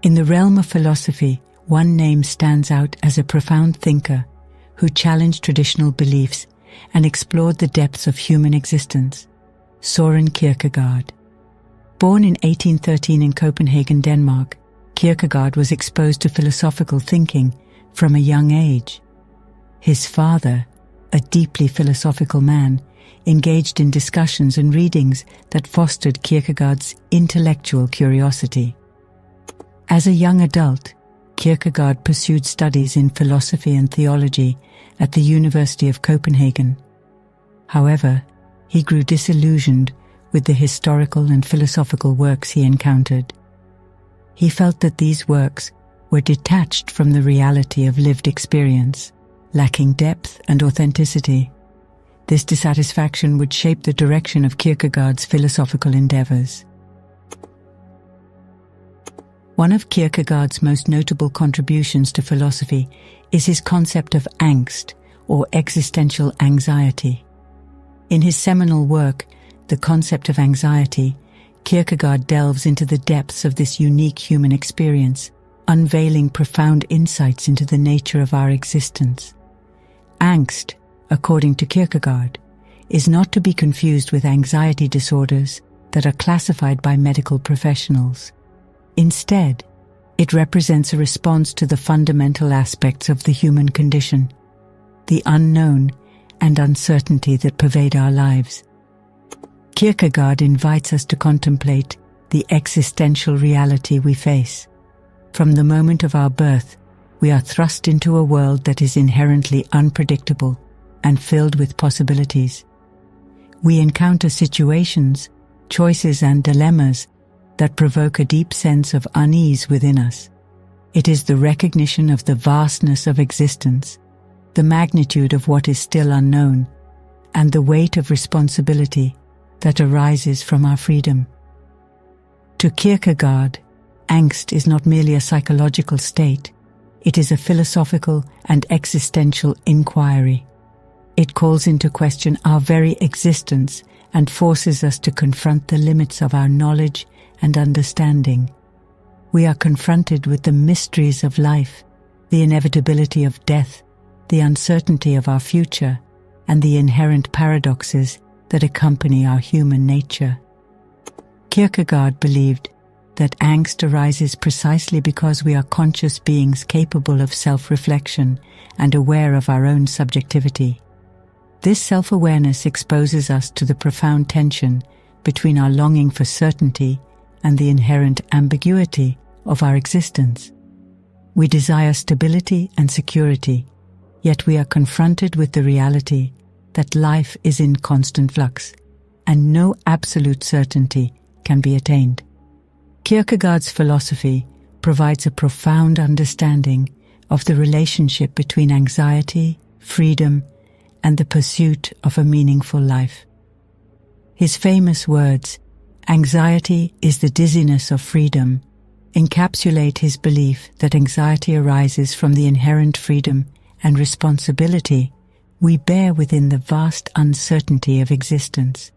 In the realm of philosophy, one name stands out as a profound thinker who challenged traditional beliefs and explored the depths of human existence: Søren Kierkegaard. Born in 1813 in Copenhagen, Denmark, Kierkegaard was exposed to philosophical thinking from a young age. His father, a deeply philosophical man, engaged in discussions and readings that fostered Kierkegaard's intellectual curiosity. As a young adult, Kierkegaard pursued studies in philosophy and theology at the University of Copenhagen. However, he grew disillusioned with the historical and philosophical works he encountered. He felt that these works were detached from the reality of lived experience, lacking depth and authenticity. This dissatisfaction would shape the direction of Kierkegaard's philosophical endeavors. One of Kierkegaard's most notable contributions to philosophy is his concept of angst, or existential anxiety. In his seminal work, The Concept of Anxiety, Kierkegaard delves into the depths of this unique human experience, unveiling profound insights into the nature of our existence. Angst, according to Kierkegaard, is not to be confused with anxiety disorders that are classified by medical professionals. Instead, it represents a response to the fundamental aspects of the human condition, the unknown and uncertainty that pervade our lives. Kierkegaard invites us to contemplate the existential reality we face. From the moment of our birth, we are thrust into a world that is inherently unpredictable and filled with possibilities. We encounter situations, choices, and dilemmas that provoke a deep sense of unease within us. It is the recognition of the vastness of existence, the magnitude of what is still unknown, and the weight of responsibility that arises from our freedom. To Kierkegaard, angst is not merely a psychological state, it is a philosophical and existential inquiry. It calls into question our very existence and forces us to confront the limits of our knowledge and understanding. We are confronted with the mysteries of life, the inevitability of death, the uncertainty of our future, and the inherent paradoxes that accompany our human nature. Kierkegaard believed that angst arises precisely because we are conscious beings capable of self-reflection and aware of our own subjectivity. This self-awareness exposes us to the profound tension between our longing for certainty and the inherent ambiguity of our existence. We desire stability and security, yet we are confronted with the reality that life is in constant flux, and no absolute certainty can be attained. Kierkegaard's philosophy provides a profound understanding of the relationship between anxiety, freedom, and the pursuit of a meaningful life. His famous words, "Anxiety is the dizziness of freedom," encapsulate his belief that anxiety arises from the inherent freedom and responsibility we bear within the vast uncertainty of existence.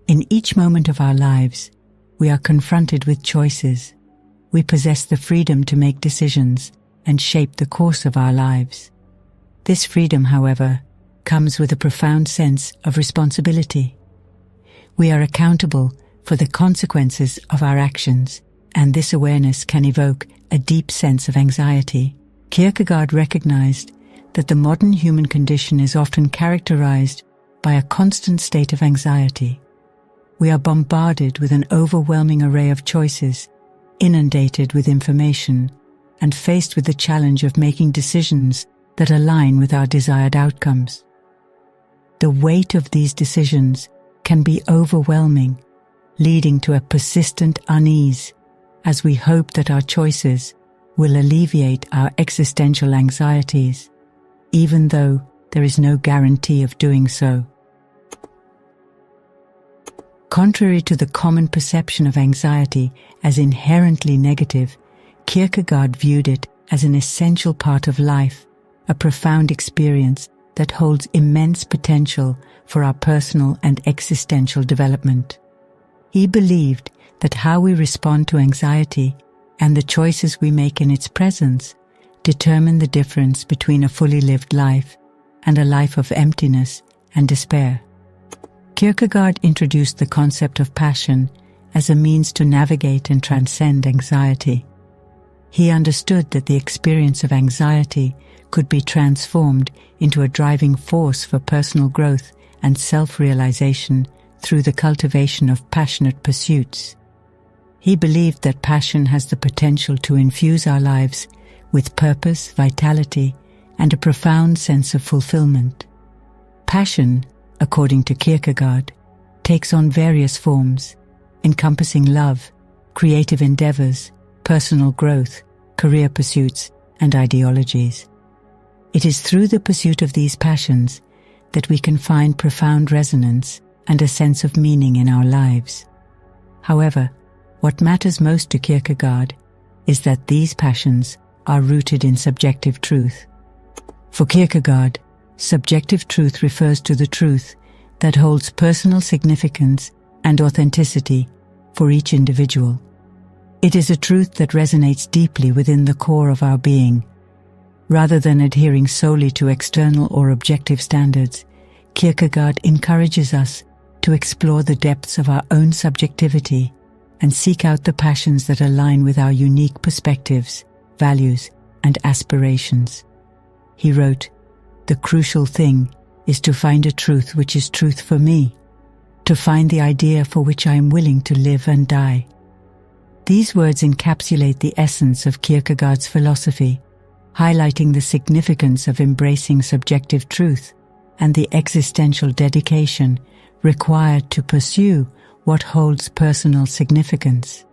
In each moment of our lives, we are confronted with choices. We possess the freedom to make decisions and shape the course of our lives. This freedom, however, comes with a profound sense of responsibility. We are accountable for the consequences of our actions, and this awareness can evoke a deep sense of anxiety. Kierkegaard recognized that the modern human condition is often characterized by a constant state of anxiety. We are bombarded with an overwhelming array of choices, inundated with information, and faced with the challenge of making decisions that align with our desired outcomes. The weight of these decisions can be overwhelming, leading to a persistent unease as we hope that our choices will alleviate our existential anxieties, even though there is no guarantee of doing so. Contrary to the common perception of anxiety as inherently negative, Kierkegaard viewed it as an essential part of life, a profound experience that holds immense potential for our personal and existential development. He believed that how we respond to anxiety and the choices we make in its presence determine the difference between a fully lived life and a life of emptiness and despair. Kierkegaard introduced the concept of passion as a means to navigate and transcend anxiety. He understood that the experience of anxiety could be transformed into a driving force for personal growth and self-realization through the cultivation of passionate pursuits. He believed that passion has the potential to infuse our lives with purpose, vitality, and a profound sense of fulfillment. Passion, according to Kierkegaard, takes on various forms, encompassing love, creative endeavors, personal growth, career pursuits, and ideologies. It is through the pursuit of these passions that we can find profound resonance and a sense of meaning in our lives. However, what matters most to Kierkegaard is that these passions are rooted in subjective truth. For Kierkegaard, subjective truth refers to the truth that holds personal significance and authenticity for each individual. It is a truth that resonates deeply within the core of our being. Rather than adhering solely to external or objective standards, Kierkegaard encourages us to explore the depths of our own subjectivity and seek out the passions that align with our unique perspectives, values, and aspirations. He wrote, "The crucial thing is to find a truth which is truth for me, to find the idea for which I am willing to live and die." These words encapsulate the essence of Kierkegaard's philosophy, highlighting the significance of embracing subjective truth and the existential dedication required to pursue what holds personal significance.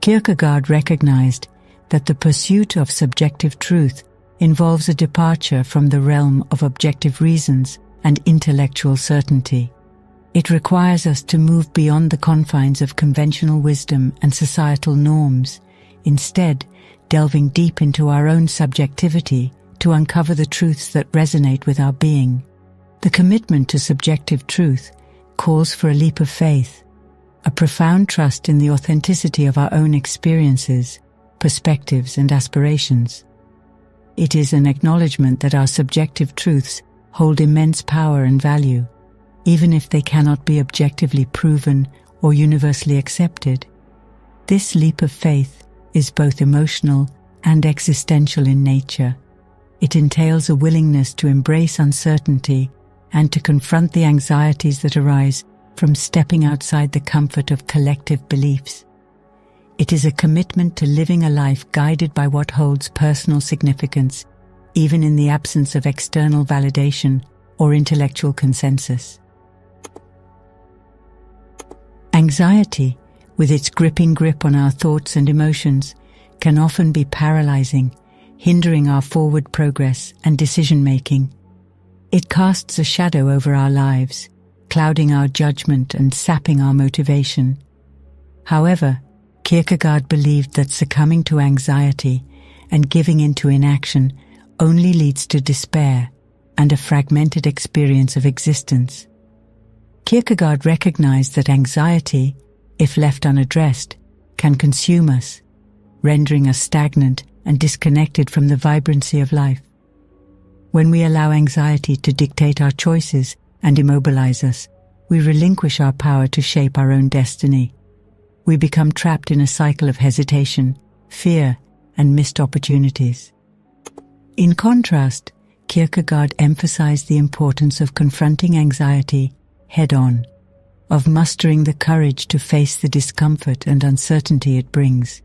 Kierkegaard recognized that the pursuit of subjective truth involves a departure from the realm of objective reasons and intellectual certainty. It requires us to move beyond the confines of conventional wisdom and societal norms, instead delving deep into our own subjectivity to uncover the truths that resonate with our being. The commitment to subjective truth calls for a leap of faith, a profound trust in the authenticity of our own experiences, perspectives, and aspirations. It is an acknowledgement that our subjective truths hold immense power and value, even if they cannot be objectively proven or universally accepted. This leap of faith is both emotional and existential in nature. It entails a willingness to embrace uncertainty and to confront the anxieties that arise from stepping outside the comfort of collective beliefs. It is a commitment to living a life guided by what holds personal significance, even in the absence of external validation or intellectual consensus. Anxiety, with its gripping grip on our thoughts and emotions, can often be paralyzing, hindering our forward progress and decision-making. It casts a shadow over our lives, clouding our judgment and sapping our motivation. However, Kierkegaard believed that succumbing to anxiety and giving in to inaction only leads to despair and a fragmented experience of existence. Kierkegaard recognized that anxiety, if left unaddressed, can consume us, rendering us stagnant and disconnected from the vibrancy of life. When we allow anxiety to dictate our choices and immobilize us, we relinquish our power to shape our own destiny. We become trapped in a cycle of hesitation, fear, and missed opportunities. In contrast, Kierkegaard emphasized the importance of confronting anxiety head-on, of mustering the courage to face the discomfort and uncertainty it brings.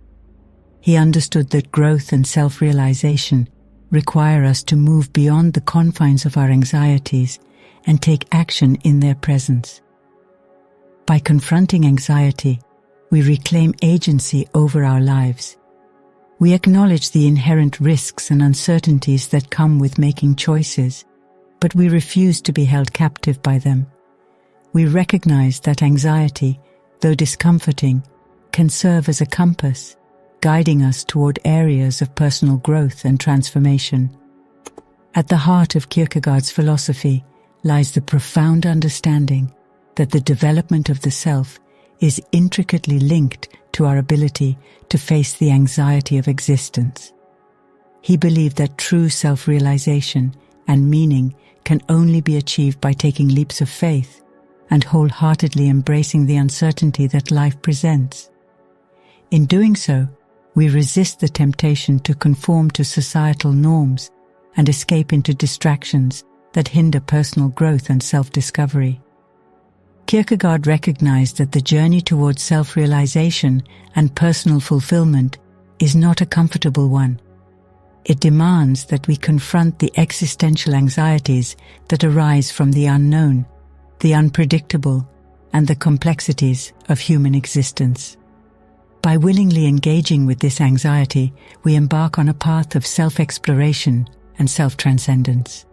He understood that growth and self-realization require us to move beyond the confines of our anxieties and take action in their presence. By confronting anxiety, we reclaim agency over our lives. We acknowledge the inherent risks and uncertainties that come with making choices, but we refuse to be held captive by them. We recognize that anxiety, though discomforting, can serve as a compass, guiding us toward areas of personal growth and transformation. At the heart of Kierkegaard's philosophy lies the profound understanding that the development of the self is intricately linked to to our ability to face the anxiety of existence. He believed that true self-realization and meaning can only be achieved by taking leaps of faith and wholeheartedly embracing the uncertainty that life presents. In doing so, we resist the temptation to conform to societal norms and escape into distractions that hinder personal growth and self-discovery. Kierkegaard recognized that the journey towards self-realization and personal fulfillment is not a comfortable one. It demands that we confront the existential anxieties that arise from the unknown, the unpredictable, and the complexities of human existence. By willingly engaging with this anxiety, we embark on a path of self-exploration and self-transcendence.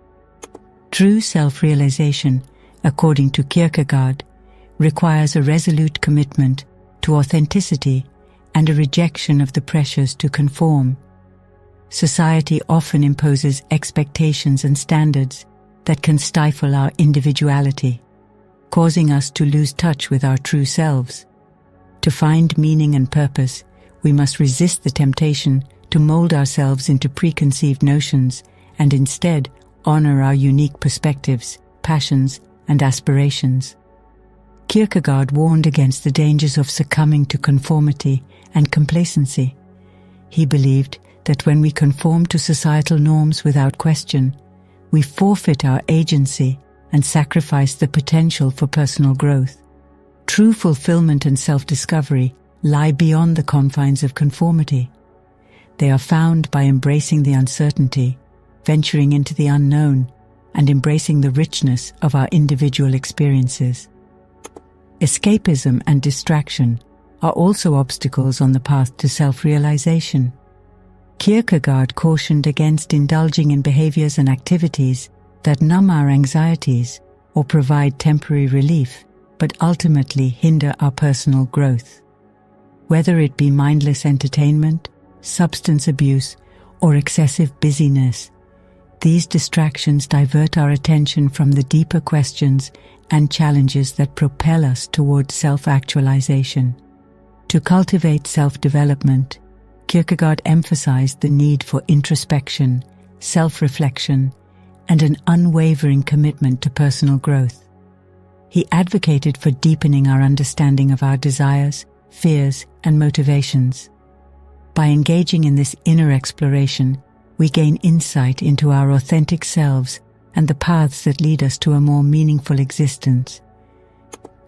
True self-realization, according to Kierkegaard, requires a resolute commitment to authenticity and a rejection of the pressures to conform. Society often imposes expectations and standards that can stifle our individuality, causing us to lose touch with our true selves. To find meaning and purpose, we must resist the temptation to mold ourselves into preconceived notions and instead honor our unique perspectives, passions, and aspirations. Kierkegaard warned against the dangers of succumbing to conformity and complacency. He believed that when we conform to societal norms without question, we forfeit our agency and sacrifice the potential for personal growth. True fulfillment and self-discovery lie beyond the confines of conformity. They are found by embracing the uncertainty, venturing into the unknown, and embracing the richness of our individual experiences. Escapism and distraction are also obstacles on the path to self-realization. Kierkegaard cautioned against indulging in behaviors and activities that numb our anxieties or provide temporary relief, but ultimately hinder our personal growth. Whether it be mindless entertainment, substance abuse, or excessive busyness, these distractions divert our attention from the deeper questions and challenges that propel us towards self-actualization. To cultivate self-development, Kierkegaard emphasized the need for introspection, self-reflection, and an unwavering commitment to personal growth. He advocated for deepening our understanding of our desires, fears, and motivations. By engaging in this inner exploration, we gain insight into our authentic selves and the paths that lead us to a more meaningful existence.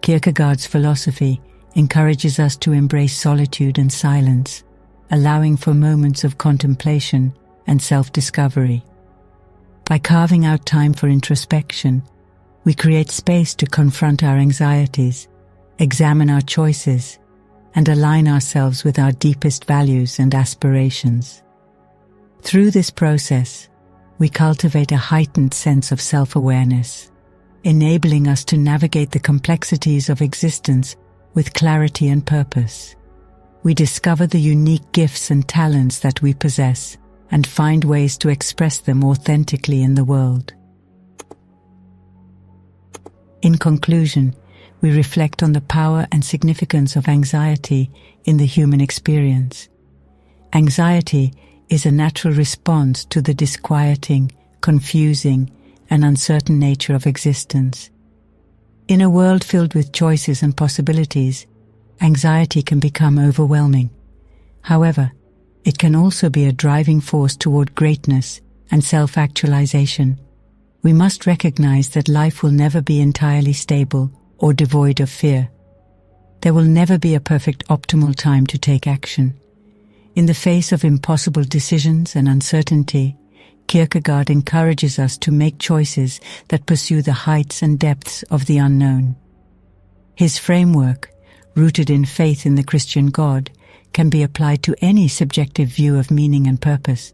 Kierkegaard's philosophy encourages us to embrace solitude and silence, allowing for moments of contemplation and self-discovery. By carving out time for introspection, we create space to confront our anxieties, examine our choices, and align ourselves with our deepest values and aspirations. Through this process, we cultivate a heightened sense of self-awareness, enabling us to navigate the complexities of existence with clarity and purpose. We discover the unique gifts and talents that we possess and find ways to express them authentically in the world. In conclusion, we reflect on the power and significance of anxiety in the human experience. Anxiety is a natural response to the disquieting, confusing, and uncertain nature of existence. In a world filled with choices and possibilities, anxiety can become overwhelming. However, it can also be a driving force toward greatness and self-actualization. We must recognize that life will never be entirely stable or devoid of fear. There will never be a perfect optimal time to take action. In the face of impossible decisions and uncertainty, Kierkegaard encourages us to make choices that pursue the heights and depths of the unknown. His framework, rooted in faith in the Christian God, can be applied to any subjective view of meaning and purpose.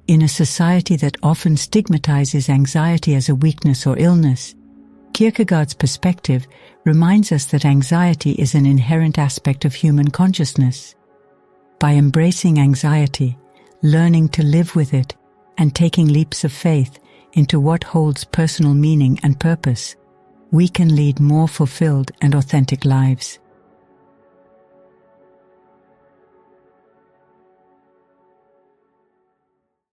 In a society that often stigmatizes anxiety as a weakness or illness, Kierkegaard's perspective reminds us that anxiety is an inherent aspect of human consciousness. By embracing anxiety, learning to live with it, and taking leaps of faith into what holds personal meaning and purpose, we can lead more fulfilled and authentic lives.